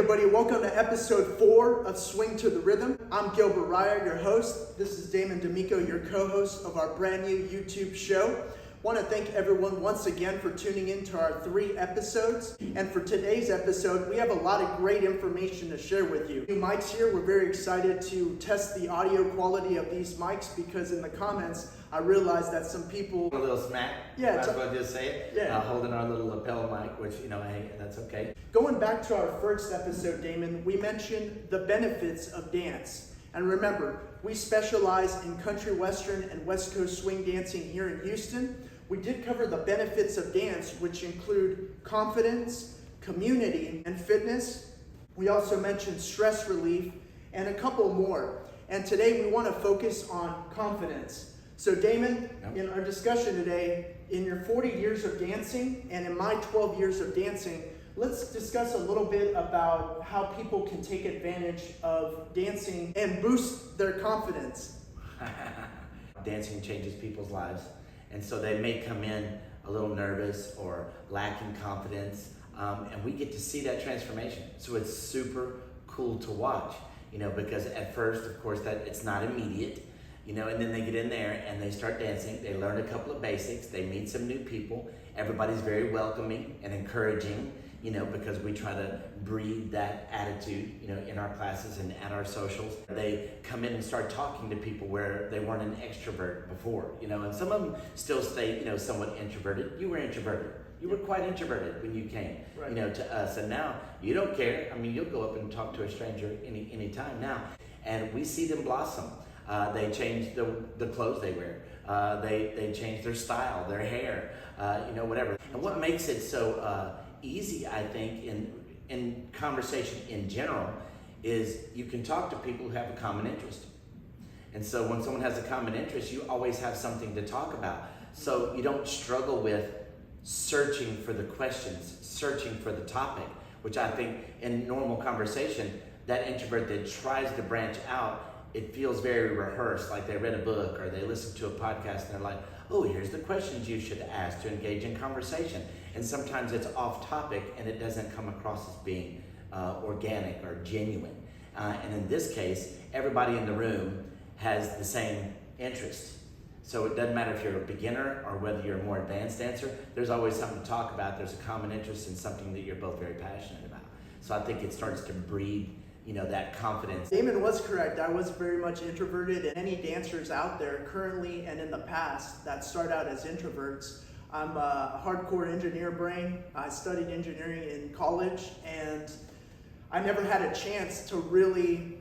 everybody, welcome to episode 4 of Swing to the Rhythm. I'm Gilbert, Raya, your host. This is Damon, your co-host of our brand new YouTube show. Want to thank everyone once again for tuning in to our 3 episodes. And for today's episode, we have a lot of great information to share with you. New mics here, we're very excited to test the audio quality of these mics because in the comments, I realized that some people... A little smack, yeah, might as well just say it. Yeah. Holding our little lapel mic, which, hey, that's okay. Going back to our first episode, Damon, we mentioned the benefits of dance. And remember, we specialize in country western and west coast swing dancing here in Houston. We did cover the benefits of dance, which include confidence, community, and fitness. We also mentioned stress relief and a couple more. And today we want to focus on confidence. So Damon, in our discussion today, in your 40 years of dancing and in my 12 years of dancing, let's discuss a little bit about how people can take advantage of dancing and boost their confidence. Dancing changes people's lives. And so they may come in a little nervous or lacking confidence, and we get to see that transformation. So it's super cool to watch, because at first, of course, that it's not immediate, and then they get in there and they start dancing. They learn a couple of basics. They meet some new people. Everybody's very welcoming and encouraging, because we try to breed that attitude, in our classes and at our socials. They come in and start talking to people where they weren't an extrovert before, and some of them still stay, somewhat introverted. You were introverted. You were quite introverted when you came, right. To us. And now you don't care. I mean, you'll go up and talk to a stranger any time now. And we see them blossom. They change the clothes they wear. They change their style, their hair, whatever. And what makes it so easy, I think, in conversation in general, is you can talk to people who have a common interest. And so when someone has a common interest, you always have something to talk about. So you don't struggle with searching for the questions, searching for the topic, which I think in normal conversation, that introvert that tries to branch out, it feels very rehearsed, like they read a book or they listened to a podcast and they're like, oh, here's the questions you should ask to engage in conversation. And sometimes it's off topic and it doesn't come across as being organic or genuine. And in this case, everybody in the room has the same interest. So it doesn't matter if you're a beginner or whether you're a more advanced dancer, there's always something to talk about. There's a common interest in something that you're both very passionate about. So I think it starts to breed that confidence. Damon was correct. I was very much introverted, and any dancers out there currently and in the past that start out as introverts, I'm a hardcore engineer brain. I studied engineering in college, and I never had a chance to really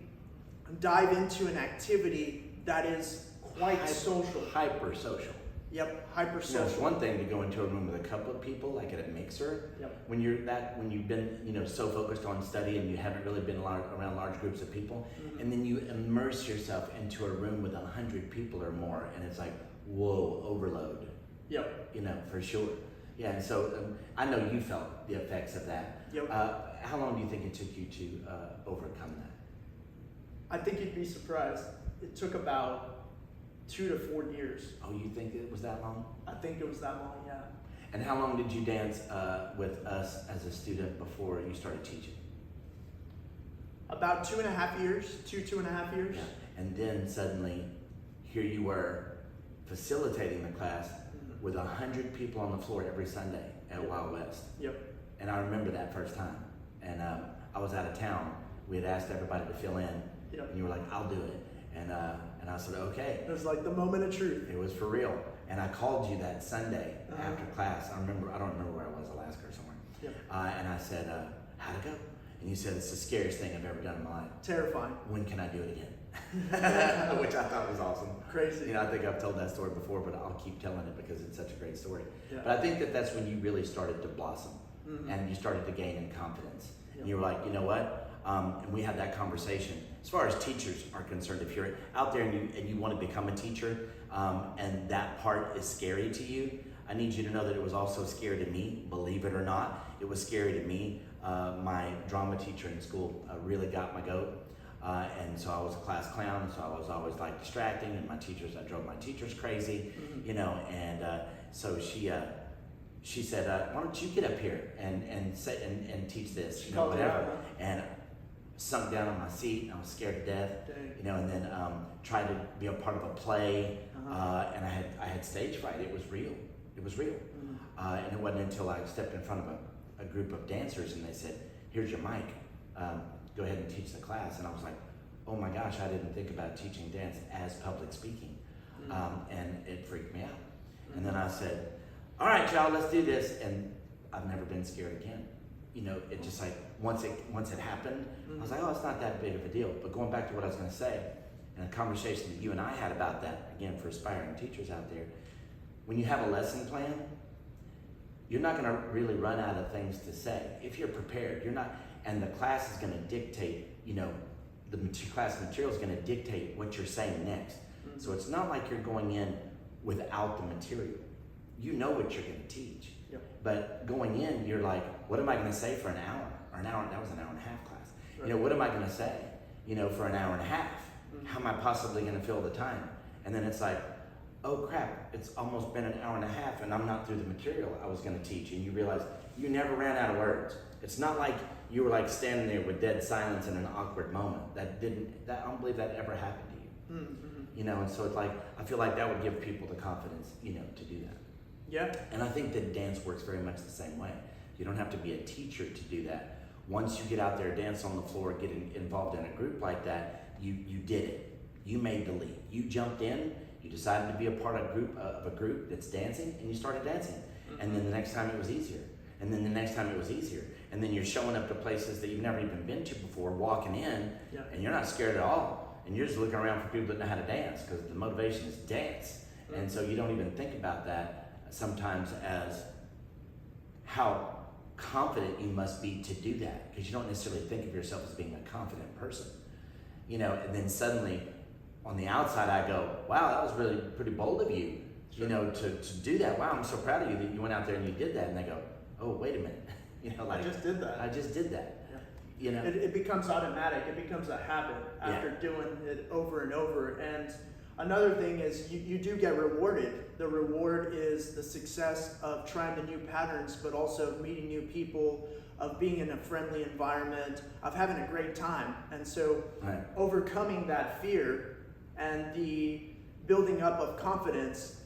dive into an activity that is quite social. Hyper social. Yep, hyper social. It's one thing to go into a room with a couple of people, like at a mixer. Yep. When you've been, so focused on study and you haven't really been around large groups of people, and then you immerse yourself into a room with 100 people or more, and it's like, whoa, overload. Yep. For sure. Yeah, and so I know you felt the effects of that. Yep. How long do you think it took you to overcome that? I think you'd be surprised. It took about 2 to 4 years. Oh, you think it was that long? I think it was that long, yeah. And how long did you dance with us as a student before you started teaching? About 2.5 years, 2.5 years. Yeah. And then suddenly, here you were facilitating the class with 100 people on the floor every Sunday at Wild West. Yep. And I remember that first time. And I was out of town. We had asked everybody to fill in. Yep. And you were like, I'll do it. And I said, okay. It was like the moment of truth. It was for real. And I called you that Sunday after class. I don't remember where I was, Alaska or somewhere. Yep. And I said, how'd it go? And you said, it's the scariest thing I've ever done in my life. Terrifying. When can I do it again? Which I thought was awesome. Crazy. I think I've told that story before, but I'll keep telling it because it's such a great story. Yeah. But I think that's when you really started to blossom and you started to gain in confidence. Yep. And you were like, you know what? And we had that conversation. As far as teachers are concerned, if you're out there and you want to become a teacher and that part is scary to you, I need you to know that it was also scary to me, believe it or not. It was scary to me. My drama teacher in school really got my goat. And so I was a class clown, so I was always like distracting, and I drove my teachers crazy, and so she she said, why don't you get up here and say and teach this, She called you whatever. out, huh? And sunk down on my seat, and I was scared to death, Dang. and then tried to be a part of a play, Uh-huh. and I had stage fright. It was real. It was real. And it wasn't until I stepped in front of a group of dancers and they said, here's your mic, go ahead and teach the class. And I was like, oh my gosh, I didn't think about teaching dance as public speaking. And it freaked me out. And then I said, all right, y'all, let's do this. And I've never been scared again. It just like, once it happened, I was like, oh, it's not that big of a deal. But going back to what I was gonna say, and a conversation that you and I had about that, again, for aspiring teachers out there, when you have a lesson plan, you're not going to really run out of things to say. If you're prepared, and the class is going to dictate, the class material is going to dictate what you're saying next. So it's not like you're going in without the material. You know what you're going to teach. Yep. But going in, you're like, what am I going to say for an hour? Or an hour, that was an hour and a half class. Right. What am I going to say, for an hour and a half? How am I possibly going to fill the time? And then it's like, oh crap, it's almost been an hour and a half and I'm not through the material I was going to teach. And you realize you never ran out of words. It's not like you were like standing there with dead silence in an awkward moment. I don't believe that ever happened to you. And so it's like, I feel like that would give people the confidence, to do that. Yeah. And I think that dance works very much the same way. You don't have to be a teacher to do that. Once you get out there, dance on the floor, get involved in a group like that, you did it. You made the leap. You jumped in. You decided to be a part of a group that's dancing, and you started dancing. And then the next time it was easier. And then the next time it was easier. And then you're showing up to places that you've never even been to before, walking in, and you're not scared at all. And you're just looking around for people that know how to dance, because the motivation is dance. And so you don't even think about that sometimes as how confident you must be to do that, because you don't necessarily think of yourself as being a confident person. And then suddenly on the outside I go, wow, that was really pretty bold of you, to do that. Wow, I'm so proud of you that you went out there and you did that. And they go, oh, wait a minute. I just did that. I just did that. Yeah. It becomes automatic. It becomes a habit after doing it over and over. And another thing is you do get rewarded. The reward is the success of trying the new patterns, but also meeting new people, of being in a friendly environment, of having a great time. And so overcoming that fear and the building up of confidence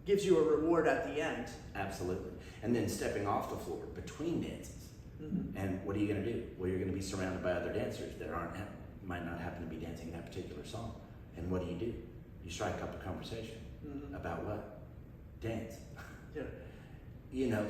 gives you a reward at the end. Absolutely. And then stepping off the floor between dances. And what are you going to do? Well, you're going to be surrounded by other dancers that might not happen to be dancing that particular song. And what do? You strike up a conversation about what? Dance.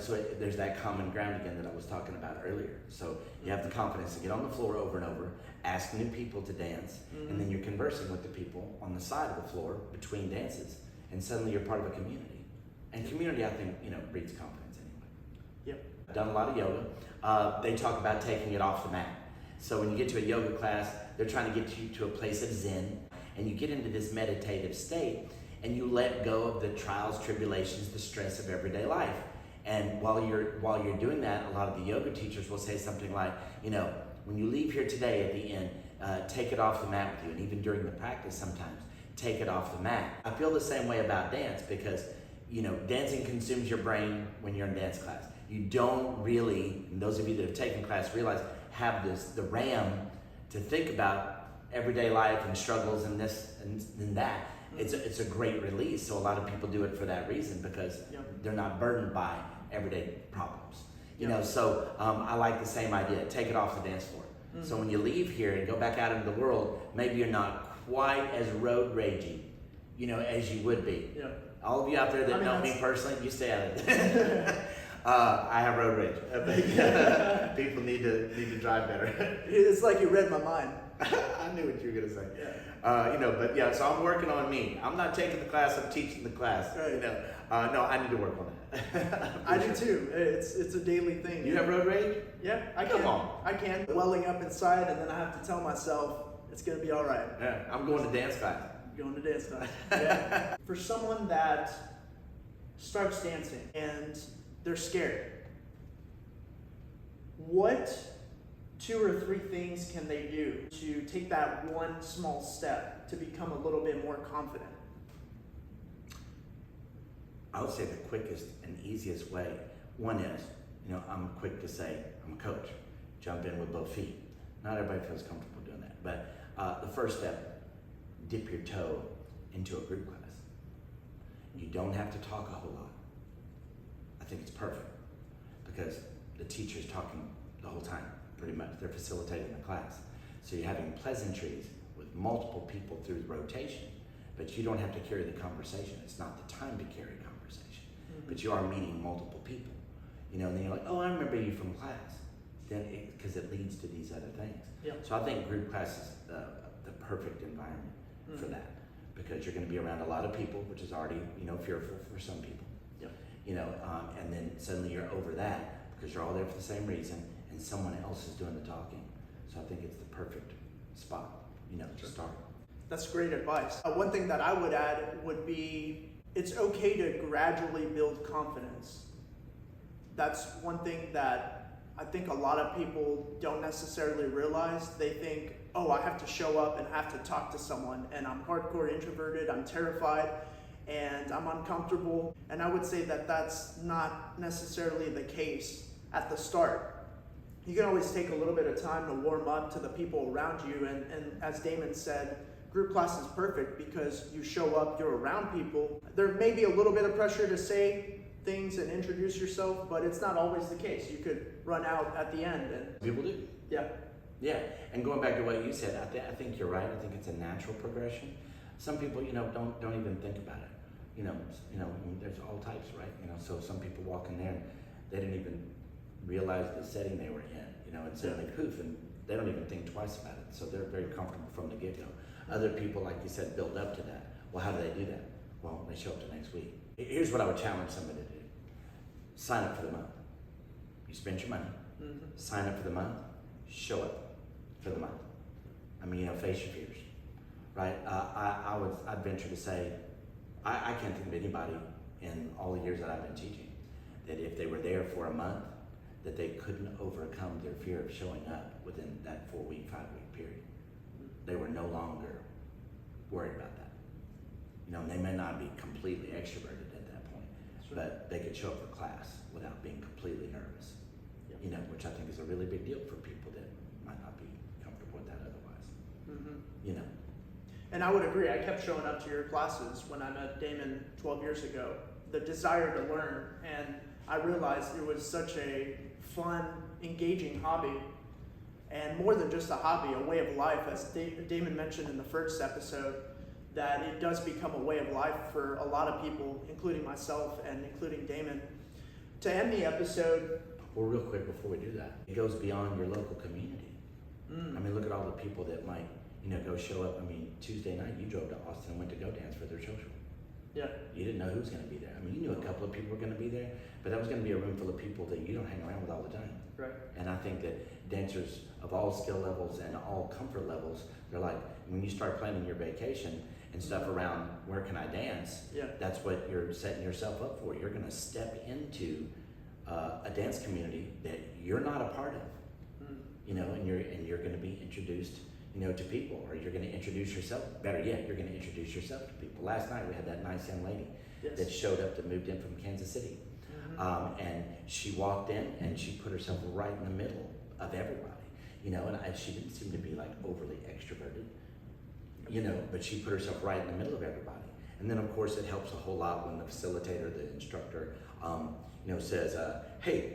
So there's that common ground again that I was talking about earlier. So you have the confidence to get on the floor over and over, ask new people to dance, and then you're conversing with the people on the side of the floor between dances, and suddenly you're part of a community. And community, I think, breeds confidence anyway. Yep. I've done a lot of yoga. They talk about taking it off the mat. So when you get to a yoga class, they're trying to get you to a place of zen, and you get into this meditative state, and you let go of the trials, tribulations, the stress of everyday life. And while you're doing that, a lot of the yoga teachers will say something like, when you leave here today at the end, take it off the mat with you. And even during the practice sometimes, take it off the mat. I feel the same way about dance, because, dancing consumes your brain when you're in dance class. You don't really, and those of you that have taken class realize, have the RAM to think about everyday life and struggles and this and that. It's a great release. So a lot of people do it for that reason, because they're not burdened by everyday problems. So I like the same idea. Take it off the dance floor. So when you leave here and go back out into the world, maybe you're not quite as road ragey, as you would be. All of you out there that know me personally, you stay out of it. I have road rage. I think people need to drive better. It's like you read my mind. I knew what you were gonna say. So I'm working on me. I'm not taking the class, I'm teaching the class. Right. No, I need to work on that. I do too. It's a daily thing. You have road rage? Yeah, I can. Come on. I can. Welling up inside, and then I have to tell myself it's gonna be all right. Yeah, I'm going to dance class. Going to dance class. Yeah. For someone that starts dancing and they're scared, what 2 or 3 things can they do to take that one small step to become a little bit more confident? I would say the quickest and easiest way One is, I'm quick to say, I'm a coach. Jump in with both feet. Not everybody feels comfortable doing that. But the first step, dip your toe into a group class. You don't have to talk a whole lot. I think it's perfect because the teacher's talking the whole time, pretty much. They're facilitating the class. So you're having pleasantries with multiple people through the rotation, but you don't have to carry the conversation. It's not the time to carry conversation, but you are meeting multiple people. And then you're like, oh, I remember you from class. Then because it leads to these other things. Yep. So I think group class is the perfect environment for that, because you're going to be around a lot of people, which is already fearful for some people. Yep. And then suddenly you're over that because you're all there for the same reason, and someone else is doing the talking. So I think it's the perfect spot, to start. That's great advice. One thing that I would add would be it's okay to gradually build confidence. That's one thing that I think a lot of people don't necessarily realize. They think, oh, I have to show up and have to talk to someone, and I'm hardcore introverted, I'm terrified, and I'm uncomfortable. And I would say that that's not necessarily the case at the start. You can always take a little bit of time to warm up to the people around you, and as Damon said, group class is perfect because you show up, you're around people. There may be a little bit of pressure to say things and introduce yourself, but it's not always the case. You could run out at the end. And people do. Yeah, and going back to what you said, I think you're right. I think it's a natural progression. Some people, don't even think about it. There's all types, right? So some people walk in there and they didn't even realize the setting they were in, and suddenly poof, and they don't even think twice about it. So they're very comfortable from the get-go. Other people, like you said, build up to that. Well, how do they do that? Well, they show up to next week. Here's what I would challenge somebody to do. Sign up for the month. You spend your money, sign up for the month, show up for the month. Face your fears, right? I'd venture to say, I can't think of anybody in all the years that I've been teaching that if they were there for a month, that they couldn't overcome their fear of showing up within that 4-week, 5-week period. They were no longer worried about that. They may not be completely extroverted at that point, but they could show up for class without being completely nervous. Which I think is a really big deal for people that might not be comfortable with that otherwise. And I would agree. I kept showing up to your classes when I met Damon 12 years ago. The desire to learn, and I realized it was such a fun, engaging hobby, and more than just a hobby, a way of life. As Damon mentioned in the first episode, that it does become a way of life for a lot of people, including myself and including Damon. To end the episode... Well, real quick before we do that, it goes beyond your local community. Look at all the people that might, go show up. Tuesday night you drove to Austin and went to Go Dance for their social. Yeah. You didn't know who was going to be there. You knew a couple of people were going to be there, but that was going to be a room full of people that you don't hang around with all the time. Right. And I think that dancers of all skill levels and all comfort levels, they're like, when you start planning your vacation and stuff around where can I dance, that's what you're setting yourself up for. You're going to step into a dance community that you're not a part of, and you're going to be introduced, to people, or you're going to introduce yourself. Better yet, you're going to introduce yourself to people. Last night we had that nice young lady that showed up that moved in from Kansas City, and she walked in and she put herself right in the middle of everybody, and she didn't seem to be like overly extroverted, but she put herself right in the middle of everybody. And then of course it helps a whole lot when the facilitator, the instructor, says, hey,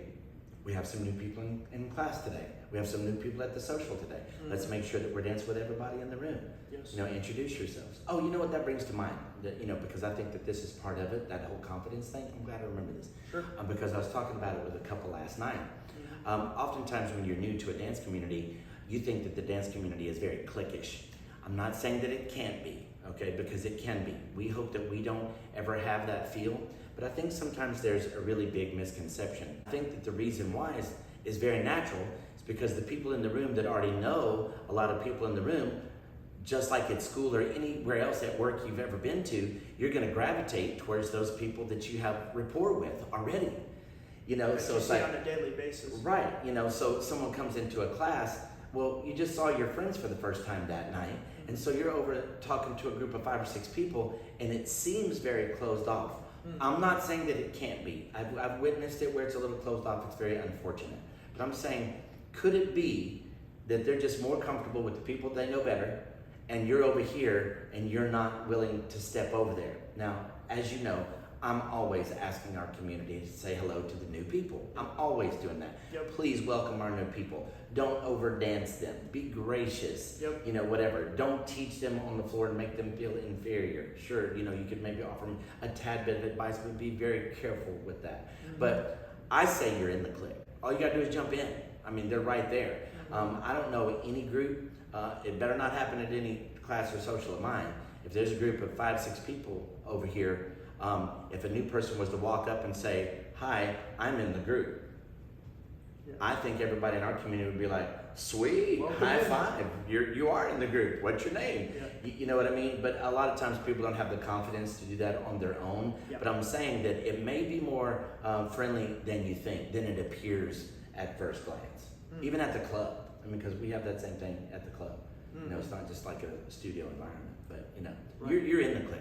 we have some new people in class today. We have some new people at the social today. Let's make sure that we're dancing with everybody in the room. Yes. Introduce yourselves. Oh, you know what that brings to mind? That, because I think that this is part of it, that whole confidence thing. I'm glad I remember this. Sure. Because I was talking about it with a couple last night. Oftentimes when you're new to a dance community, you think that the dance community is very cliquish. I'm not saying that it can't be, okay, because it can be. We hope that we don't ever have that feel, but I think sometimes there's a really big misconception. I think that the reason why is very natural. It's because the people in the room that already know a lot of people in the room, just like at school or anywhere else at work you've ever been to, you're going to gravitate towards those people that you have rapport with already. So it's like on a daily basis. Right. So someone comes into a class, well, you just saw your friends for the first time that night, and so you're over talking to a group of 5 or 6 people, and it seems very closed off. I'm not saying that it can't be. I've witnessed it where it's a little closed off. It's very unfortunate. But I'm saying, could it be that they're just more comfortable with the people they know better, and you're over here and you're not willing to step over there? Now, as you know, I'm always asking our community to say hello to the new people. I'm always doing that. Yep. Please welcome our new people. Don't over dance them. Be gracious. Yep. Whatever. Don't teach them on the floor and make them feel inferior. Sure, you could maybe offer them a tad bit of advice, but be very careful with that. But I say you're in the clique. All you gotta do is jump in. I mean, they're right there. I don't know any group. It better not happen at any class or social of mine. If there's a group of 5, 6 people over here, if a new person was to walk up and say, "Hi, I'm in the group," I think everybody in our community would be like, "Sweet, Welcome high in. five, you are in the group. What's your name?" You know what I mean? But a lot of times people don't have the confidence to do that on their own. But I'm saying that it may be more friendly than you think, than it appears at first glance. Even at the club. I mean, because we have that same thing at the club. It's not just like a studio environment, but you're in the clique.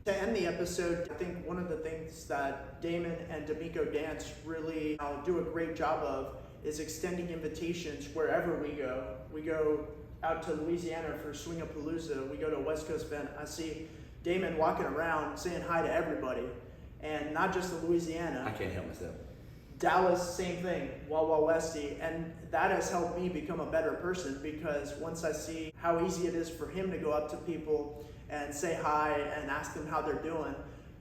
To end the episode, I think one of the things that Damon and D'Amico Dance really do a great job of is extending invitations wherever we go. We go out to Louisiana for Swingapalooza. We go to a West Coast event. I see Damon walking around saying hi to everybody, and not just the Louisiana. I can't help myself. Dallas, same thing, Wawa Westy, and that has helped me become a better person because once I see how easy it is for him to go up to people and say hi and ask them how they're doing,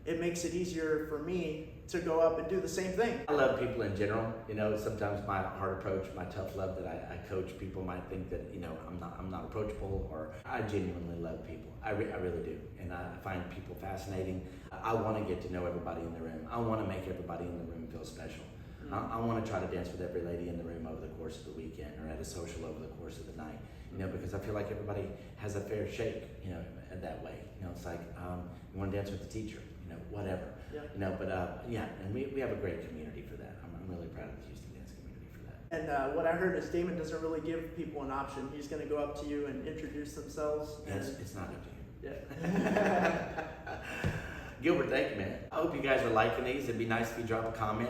it makes it easier for me to go up and do the same thing. I love people in general. Sometimes my hard approach, my tough love that I coach, people might think that I'm not approachable, or I genuinely love people. I really do, and I find people fascinating. I want to get to know everybody in the room. I want to make everybody in the room feel special. I want to try to dance with every lady in the room over the course of the weekend, or at a social over the course of the night. Because I feel like everybody has a fair shake. That way. It's like you want to dance with the teacher. Whatever. And we have a great community for that. I'm really proud of the Houston dance community for that. And what I heard is Damon doesn't really give people an option. He's going to go up to you and introduce themselves. It's not up to you. Yeah. Gilbert, thank you, man. I hope you guys are liking these. It'd be nice if you drop a comment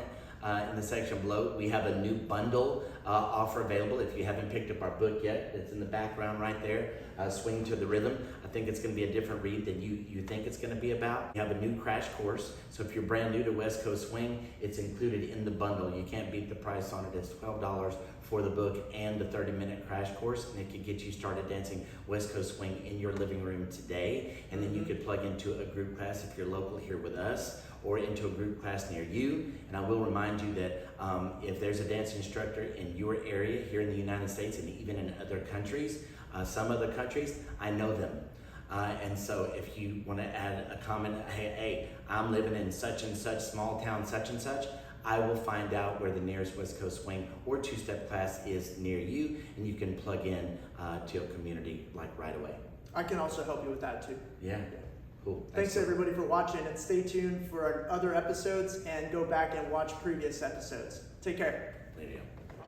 in the section below. We have a new bundle offer available. If you haven't picked up our book yet, it's in the background right there. Swing to the Rhythm. I think it's going to be a different read than you think it's going to be about. We have a new crash course. So if you're brand new to West Coast Swing, it's included in the bundle. You can't beat the price on it. It's $12 for the book and the 30-minute crash course, and it could get you started dancing West Coast Swing in your living room today. And then you could plug into a group class if you're local here with us, or into a group class near you. And I will remind you that if there's a dance instructor in your area here in the United States and even in other countries, some other countries, I know them. And so if you want to add a comment, hey, I'm living in such and such small town, such and such, I will find out where the nearest West Coast Swing or two-step class is near you, and you can plug in to your community like right away. I can also help you with that too. Yeah. Cool. Thanks everybody for watching, and stay tuned for our other episodes and go back and watch previous episodes. Take care. Later.